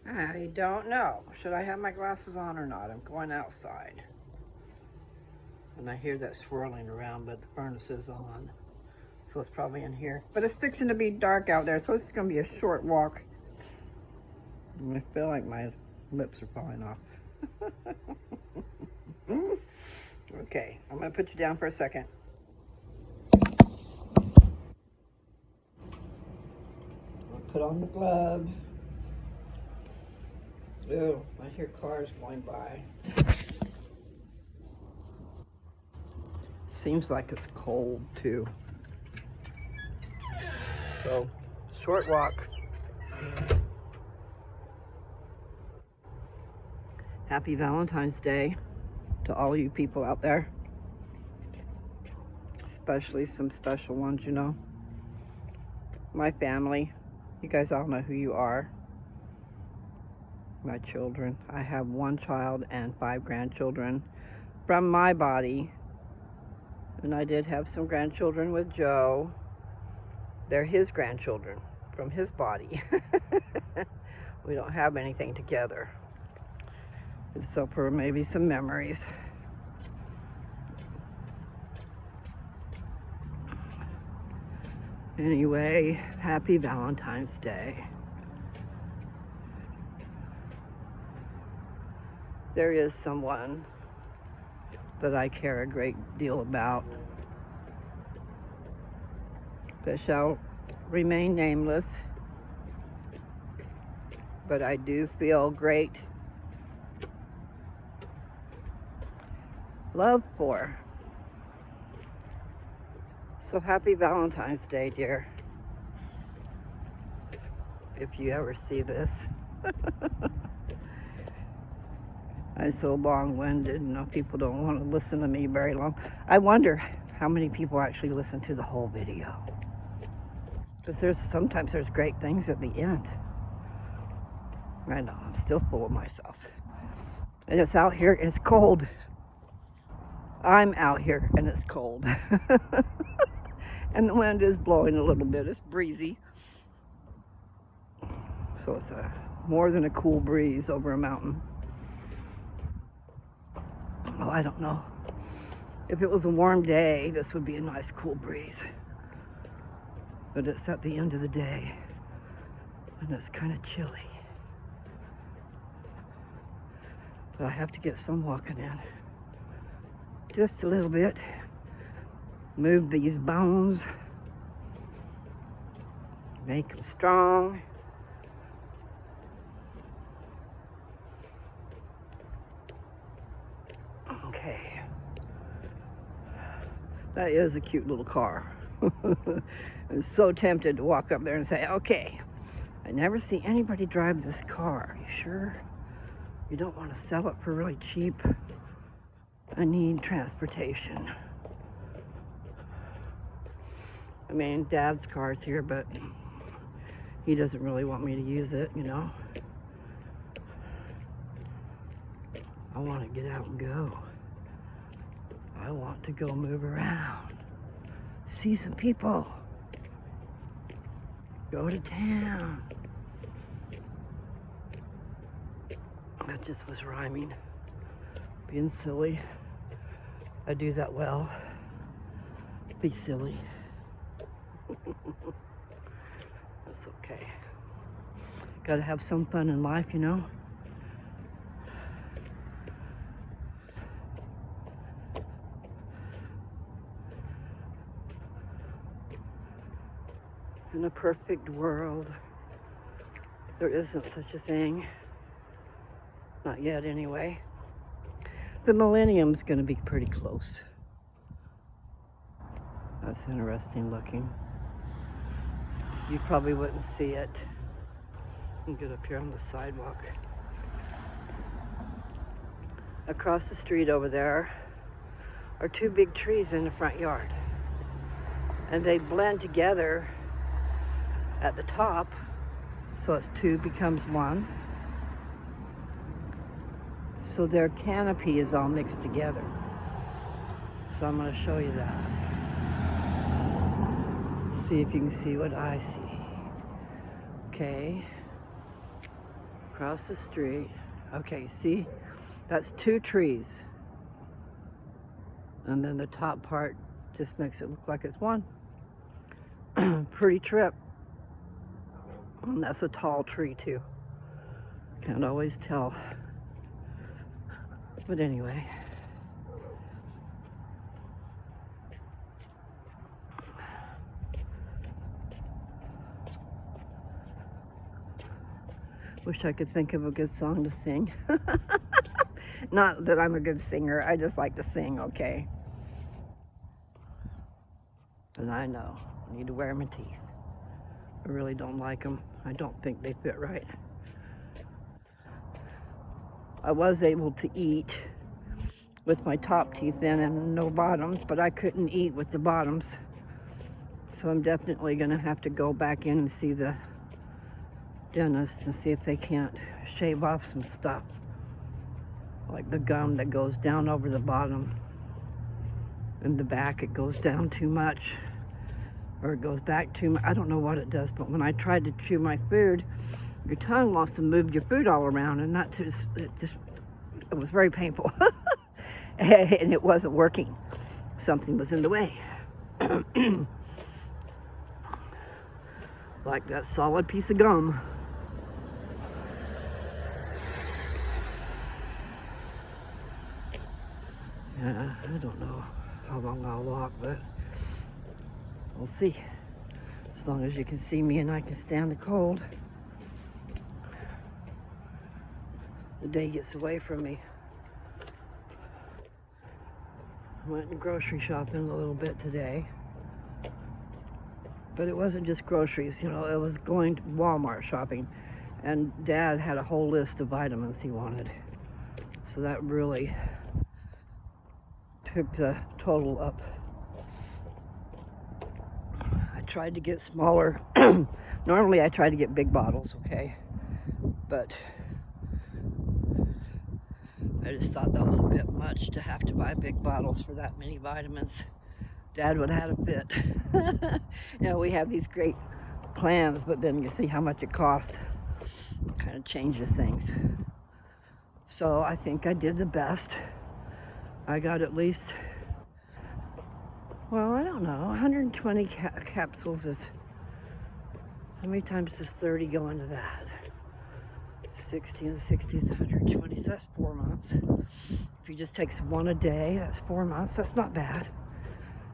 I don't know. Should I have my glasses on or not? I'm going outside. And I hear that swirling around, but the furnace is on. So it's probably in here. But it's fixing to be dark out there, so it's going to be a short walk. And I feel like my lips are falling off. Okay, I'm going to put you down for a second. I'll put on the glove. Oh, I hear cars going by. Seems like it's cold too. So, short walk. Happy Valentine's Day to all you people out there. Especially some special ones, you know. My family. You guys all know who you are. My children. I have 1 child and 5 grandchildren from my body. And I did have some grandchildren with Joe. They're his grandchildren from his body. We don't have anything together. So for maybe some memories. Anyway, happy Valentine's Day. There is someone that I care a great deal about that shall remain nameless, but I do feel great love for. So happy Valentine's Day, dear. If you ever see this. I'm so long-winded, you know, people don't want to listen to me very long. I wonder how many people actually listen to the whole video. Because sometimes there's great things at the end. I know, I'm still full of myself. And it's out here, and it's cold. I'm out here, and it's cold. And the wind is blowing a little bit. It's breezy. So it's more than a cool breeze over a mountain. Oh, I don't know. If it was a warm day, this would be a nice cool breeze. But it's at the end of the day, and it's kind of chilly. But I have to get some walking in. Just a little bit. Move these bones. Make them strong. Okay. That is a cute little car. I'm so tempted to walk up there and say, okay, I never see anybody drive this car. You sure? You don't want to sell it for really cheap? I need transportation. I mean, Dad's car's here, but he doesn't really want me to use it, you know. I want to get out and go. I want to go move around. See some people. Go to town. That just was rhyming. Being silly. I do that well. Be silly. That's okay. Gotta have some fun in life, you know. In a perfect world, there isn't such a thing. Not yet, anyway. The millennium's gonna be pretty close. That's interesting looking. You probably wouldn't see it. I'll get up here on the sidewalk. Across the street over there are 2 big trees in the front yard. And they blend together at the top, so it's 2 becomes 1. So their canopy is all mixed together. So I'm going to show you that. See if you can see what I see. Okay. Across the street. Okay, see? That's 2 trees. And then the top part just makes it look like it's 1. Pretty trip. And that's a tall tree too. Can't always tell. But anyway. Wish I could think of a good song to sing. Not that I'm a good singer, I just like to sing, okay? And I know, I need to wear my teeth. I really don't like them. I don't think they fit right. I was able to eat with my top teeth in and no bottoms, but I couldn't eat with the bottoms. So I'm definitely gonna have to go back in and see the dentist and see if they can't shave off some stuff. Like the gum that goes down over the bottom. In the back it goes down too much. Or it goes back too much. I don't know what it does, but when I tried to chew my food, your tongue wants to move your food all around, and it was very painful. And it wasn't working. Something was in the way. Like that solid piece of gum. Yeah, I don't know how long I'll walk, but we'll see. As long as you can see me and I can stand the cold. The day gets away from me. I went grocery shopping a little bit today. But it wasn't just groceries, you know, it was going to Walmart shopping. And Dad had a whole list of vitamins he wanted. So that really took the total up. I tried to get smaller. Normally I try to get big bottles, okay? But I just thought that was a bit much to have to buy big bottles for that many vitamins. Dad would have had a fit. You know, we have these great plans, but then you see how much it costs. It kind of changes things. So I think I did the best. I got at least, well, I don't know, 120 capsules is, how many times does 30 go into that? 60 and 60 is 120, so that's 4 months. If you just take one a day, that's 4 months, that's not bad.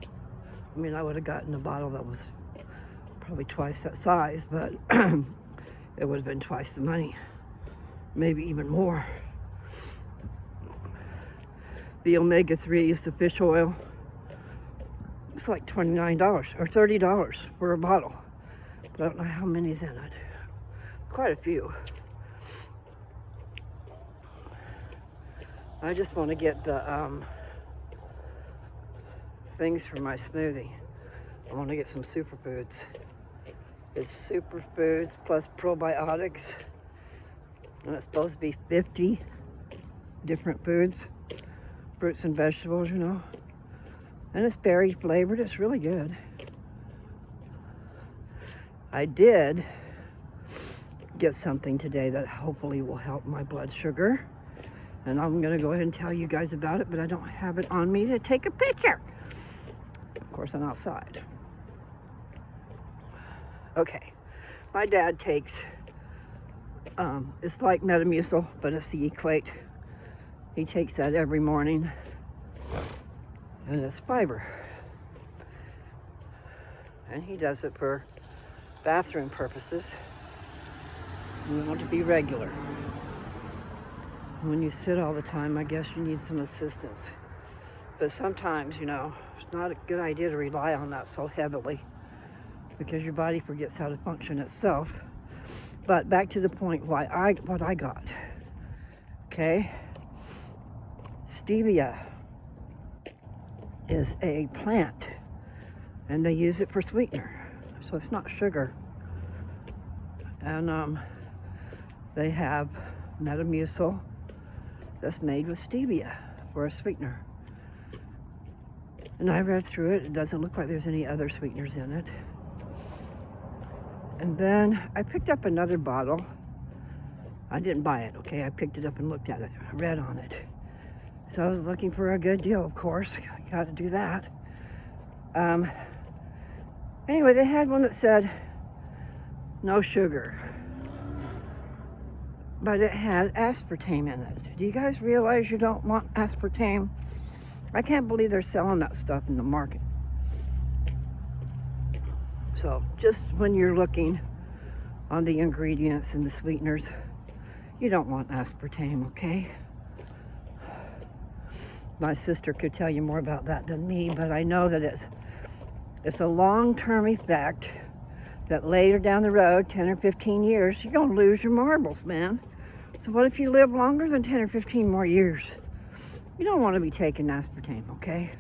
I mean, I would have gotten a bottle that was probably twice that size, but it would have been twice the money, maybe even more. The omega-3s, the fish oil, it's like $29 or $30 for a bottle. But I don't know how many's in it. Quite a few. I just want to get the things for my smoothie. I want to get some superfoods. It's superfoods plus probiotics. And it's supposed to be 50 different foods. Fruits and vegetables, you know. And it's berry flavored. It's really good. I did get something today that hopefully will help my blood sugar. And I'm going to go ahead and tell you guys about it, but I don't have it on me to take a picture. Of course, I'm outside. Okay. My dad takes, it's like Metamucil, but it's the Equate. He takes that every morning, and it's fiber. And he does it for bathroom purposes. We want to be regular. When you sit all the time, I guess you need some assistance. But sometimes, you know, it's not a good idea to rely on that so heavily because your body forgets how to function itself. But back to the point what I got. Okay? Stevia is a plant, and they use it for sweetener, so it's not sugar. And they have Metamucil that's made with stevia for a sweetener. And I read through it. It doesn't look like there's any other sweeteners in it. And then I picked up another bottle, I didn't buy it, okay? I picked it up and looked at it. I read on it. So I was looking for a good deal, of course. Got to do that. Anyway, they had one that said no sugar, but it had aspartame in it. Do you guys realize you don't want aspartame? I can't believe they're selling that stuff in the market. So just when you're looking on the ingredients and the sweeteners, you don't want aspartame, okay? My sister could tell you more about that than me, but I know that it's a long-term effect that later down the road, 10 or 15 years, you're going to lose your marbles, man. So what if you live longer than 10 or 15 more years? You don't want to be taking aspartame, okay?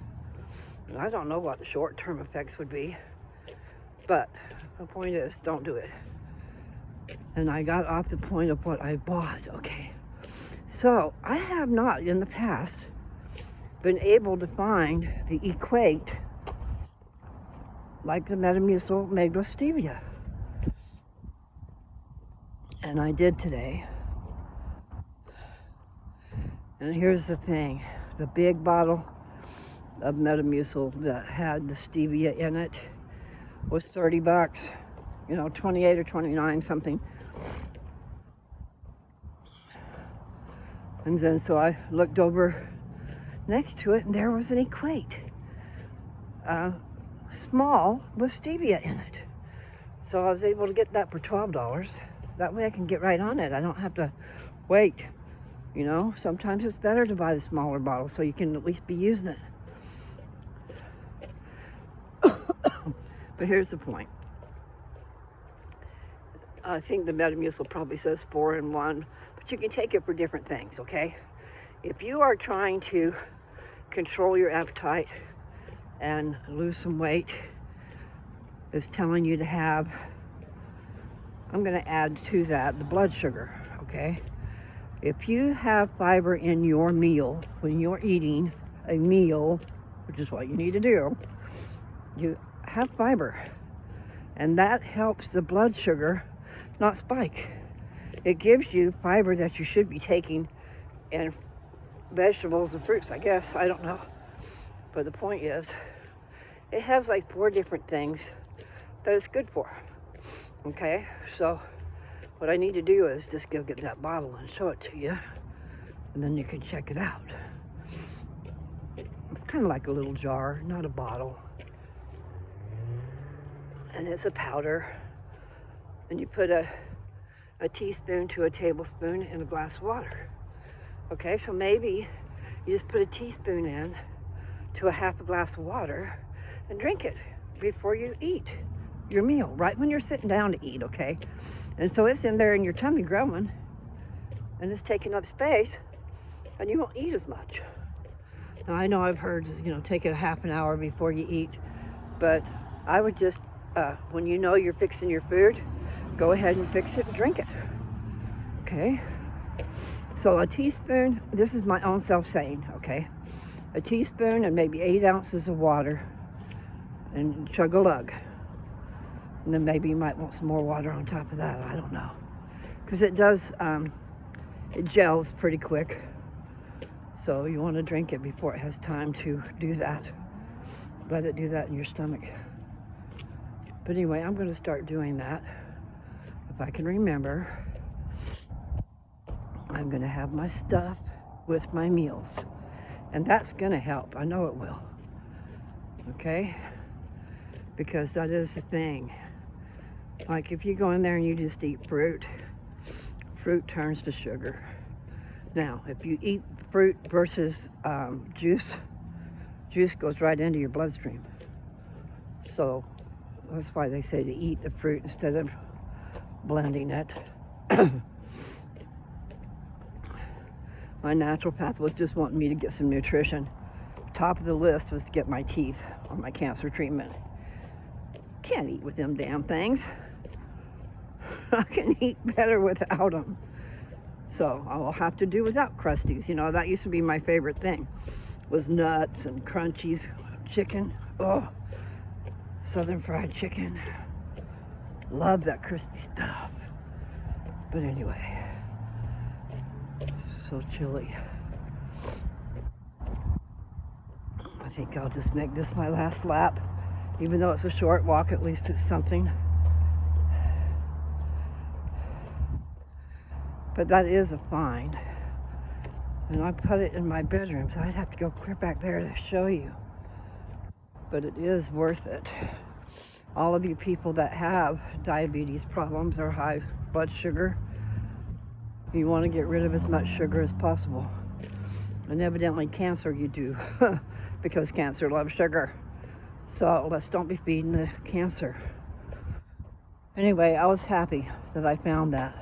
I don't know what the short-term effects would be, but the point is, don't do it. And I got off the point of what I bought, okay? So I have not, in the past, been able to find the equate like the Metamucil made with stevia. And I did today. And here's the thing. The big bottle of Metamucil that had the stevia in it was $30. 28 or 29 something. And then so I looked over next to it and there was an equate. Small with stevia in it. So I was able to get that for $12. That way I can get right on it. I don't have to wait. Sometimes it's better to buy the smaller bottle so you can at least be using it. But here's the point. I think the Metamucil probably says 4 in 1, but you can take it for different things, okay? If you are trying to control your appetite and lose some weight, it's telling you to have, I'm going to add to that the blood sugar, okay? If you have fiber in your meal, when you're eating a meal, which is what you need to do, you have fiber. And that helps the blood sugar not spike. It gives you fiber that you should be taking in vegetables and fruits, I guess. I don't know. But the point is, it has like 4 different things that it's good for. Okay? So what I need to do is just go get that bottle and show it to you. And then you can check it out. It's kind of like a little jar, not a bottle. And it's a powder. And you put a teaspoon to a tablespoon in a glass of water. Okay, so maybe you just put a teaspoon in to a half a glass of water and drink it before you eat your meal, right when you're sitting down to eat, okay? And so it's in there in your tummy growing, and it's taking up space, and you won't eat as much. Now, I know I've heard, take it a half an hour before you eat, but I would just, when you know you're fixing your food, go ahead and fix it and drink it, okay? So a teaspoon, this is my own self-saying, okay? A teaspoon and maybe 8 ounces of water and chug a lug. And then maybe you might want some more water on top of that, I don't know. Because it does, it gels pretty quick. So you want to drink it before it has time to do that. Let it do that in your stomach. But anyway, I'm going to start doing that. If I can remember, I'm going to have my stuff with my meals. And that's going to help. I know it will. Okay? Because that is the thing. Like if you go in there and you just eat fruit, fruit turns to sugar. Now, if you eat fruit versus juice goes right into your bloodstream. So that's why they say to eat the fruit instead of blending it. My naturopath was just wanting me to get some nutrition. Top of the list was to get my teeth on my cancer treatment. Can't eat with them damn things. I can eat better without them. So I will have to do without Krusties. That used to be my favorite thing. Was nuts and crunchies, chicken. Oh, southern fried chicken. Love that crispy stuff. But anyway, so chilly. I think I'll just make this my last lap. Even though it's a short walk, at least it's something. But that is a find. And I put it in my bedroom, so I'd have to go clear back there to show you. But it is worth it. All of you people that have diabetes problems or high blood sugar, you want to get rid of as much sugar as possible. And evidently cancer you do, because cancer loves sugar. So let's don't be feeding the cancer. Anyway, I was happy that I found that,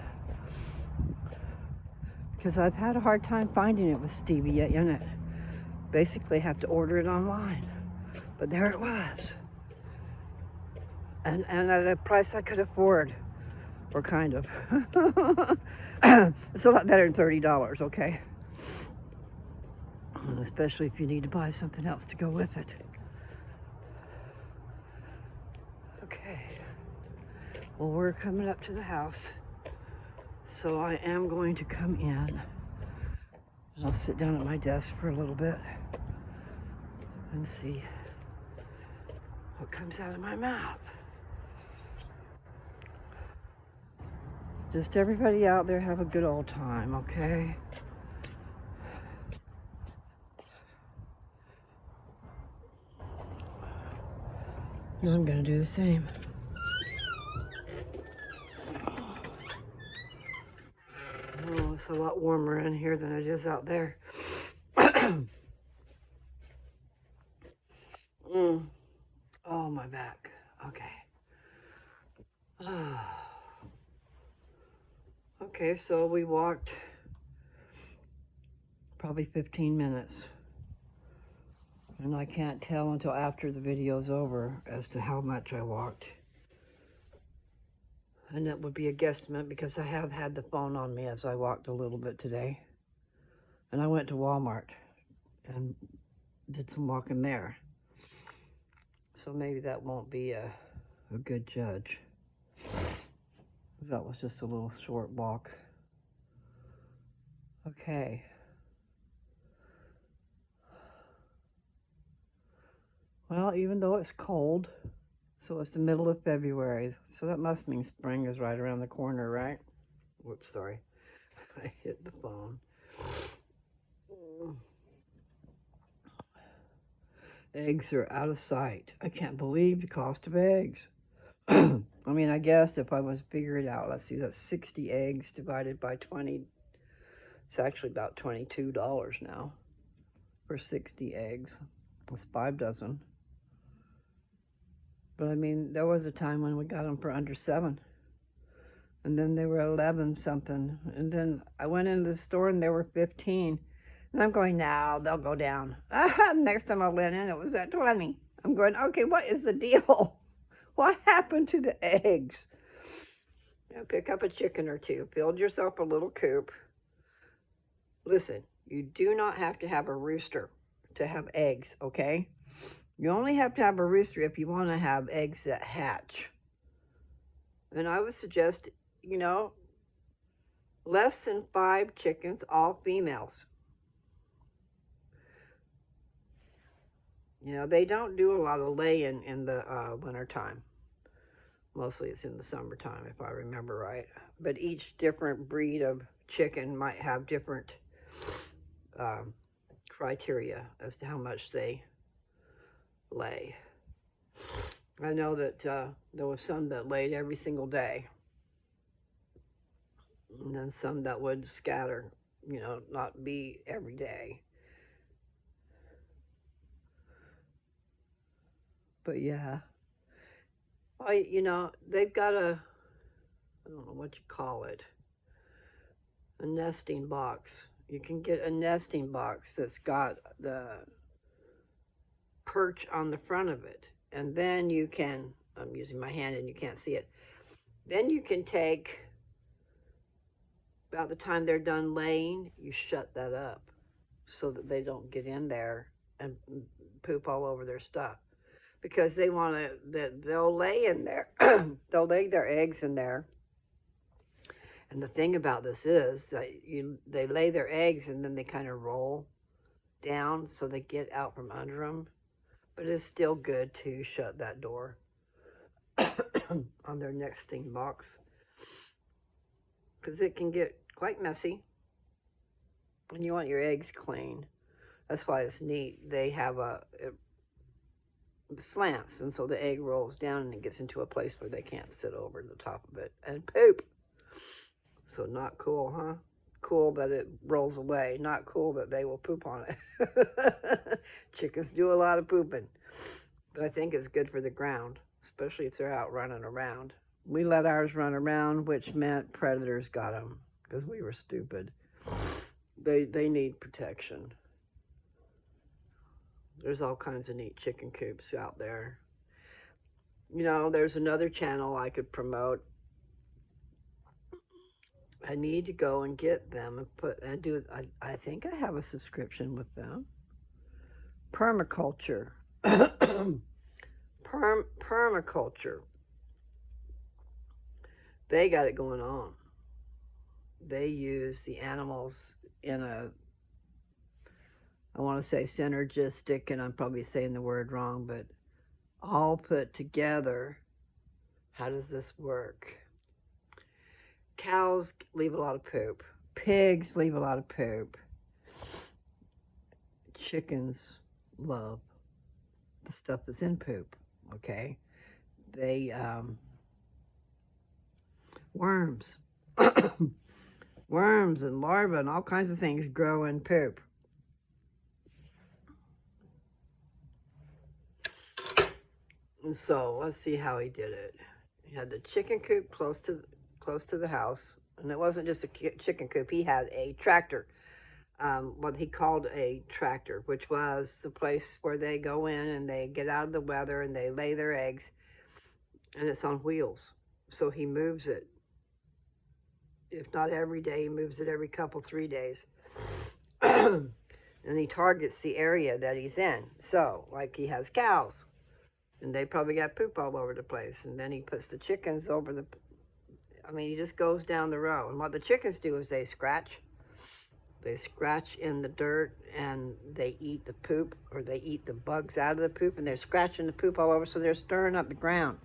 because I've had a hard time finding it with stevia in it. Basically have to order it online. But there it was. And at a price I could afford, or kind of. It's a lot better than $30, okay? And especially if you need to buy something else to go with it. Okay. Well, we're coming up to the house. So I am going to come in. And I'll sit down at my desk for a little bit and see what comes out of my mouth. Just everybody out there have a good old time, okay? And I'm gonna do the same. Oh, it's a lot warmer in here than it is out there. Oh, my back. Okay. Okay, so we walked probably 15 minutes. And I can't tell until after the video's over as to how much I walked. And that would be a guesstimate because I have had the phone on me as I walked a little bit today. And I went to Walmart and did some walking there. So maybe that won't be a good judge. That was just a little short walk. Okay. Well, even though it's cold, so it's the middle of February, so that must mean spring is right around the corner, right? Whoops, sorry. I hit the phone. Eggs are out of sight. I can't believe the cost of eggs. I mean, I guess if I was to figure it out, let's see, that's 60 eggs divided by 20. It's actually about $22 now for 60 eggs. That's 5 dozen. But I mean, there was a time when we got them for under 7. And then they were 11 something. And then I went into the store and they were 15. And I'm going, now they'll go down. Next time I went in, it was at 20. I'm going, okay, what is the deal? What happened to the eggs? You know, pick up a chicken or two. Build yourself a little coop. Listen, you do not have to have a rooster to have eggs, okay? You only have to have a rooster if you want to have eggs that hatch. And I would suggest, you know, less than 5 chickens, all females. You know, they don't do a lot of laying in the wintertime. Mostly it's in the summertime, if I remember right. But each different breed of chicken might have different criteria as to how much they lay. I know that there was some that laid every single day. And then some that would scatter, you know, not be every day. But yeah, you know, they've got I don't know what you call it, a nesting box. You can get a nesting box that's got the perch on the front of it. And then you can, I'm using my hand and you can't see it. Then you can take, about the time they're done laying, you shut that up so that they don't get in there and poop all over their stuff. Because they want to, they'll lay in there, they'll lay their eggs in there, And the thing about this is that they lay their eggs and then they kind of roll down so they get out from under them. But it's still good to shut that door on their nesting box because it can get quite messy and you want your eggs clean. That's why it's neat. They have it slants, and so the egg rolls down and it gets into a place where they can't sit over the top of it and poop. So not cool, huh? Cool that it rolls away. Not cool that they will poop on it. Chickens do a lot of pooping. But I think it's good for the ground, especially if they're out running around. We let ours run around, which meant predators got them because we were stupid. They need protection. There's all kinds of neat chicken coops out there. You know, there's another channel I could promote. I need to go and get them and do. I think I have a subscription with them. Permaculture. Permaculture. They got it going on. They use the animals in a, I want to say synergistic, and I'm probably saying the word wrong, but all put together. How does this work? Cows leave a lot of poop. Pigs leave a lot of poop. Chickens love the stuff that's in poop, okay? They, worms. Worms and larvae and all kinds of things grow in poop. And so let's see how he did it. He had the chicken coop close to the house, and it wasn't just a chicken coop. He had a tractor, what he called a tractor, which was the place where they go in and they get out of the weather and they lay their eggs, and it's on wheels. So he moves it. If not every day, he moves it every 3 days. And he targets the area that he's in. So, like he has cows, and they probably got poop all over the place. And then he puts the chickens over the, he just goes down the row. And what the chickens do is they scratch. They scratch in the dirt and they eat the poop, or they eat the bugs out of the poop, and they're scratching the poop all over, so they're stirring up the ground.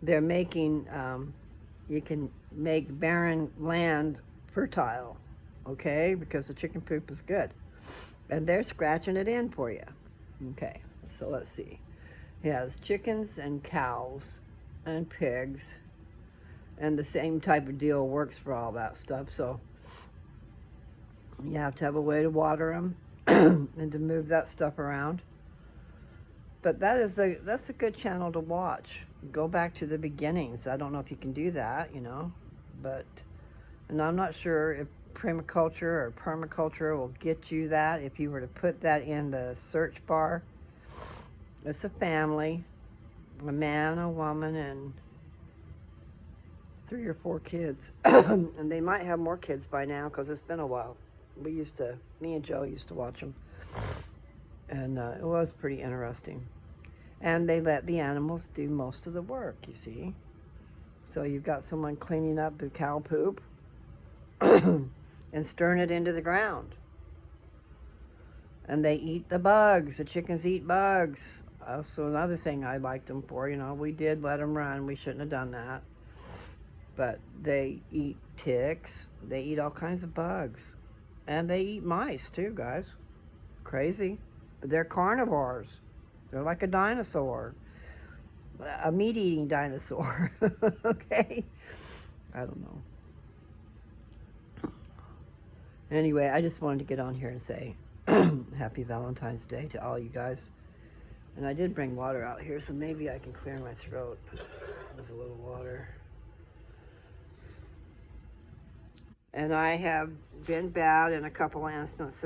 They're making, you can make barren land fertile, okay, because the chicken poop is good. And they're scratching it in for you. Okay, so let's see. He has chickens and cows and pigs, and the same type of deal works for all that stuff. So you have to have a way to water them and to move that stuff around. But that's a good channel to watch. Go back to the beginnings. I don't know if you can do that, and I'm not sure if permaculture or permaculture will get you that. If you were to put that in the search bar, it's a family, a man, a woman, and 3 or 4 kids. And they might have more kids by now because it's been a while. Me and Joe used to watch them. And it was pretty interesting. And they let the animals do most of the work, you see. So you've got someone cleaning up the cow poop and stirring it into the ground. And they eat the bugs. The chickens eat bugs. So another thing I liked them for, we did let them run. We shouldn't have done that. But they eat ticks. They eat all kinds of bugs. And they eat mice too, guys. Crazy. But they're carnivores. They're like a dinosaur. A meat-eating dinosaur. Okay? I don't know. Anyway, I just wanted to get on here and say Happy Valentine's Day to all you guys. And I did bring water out here, so maybe I can clear my throat with a little water. And I have been bad in a couple instances.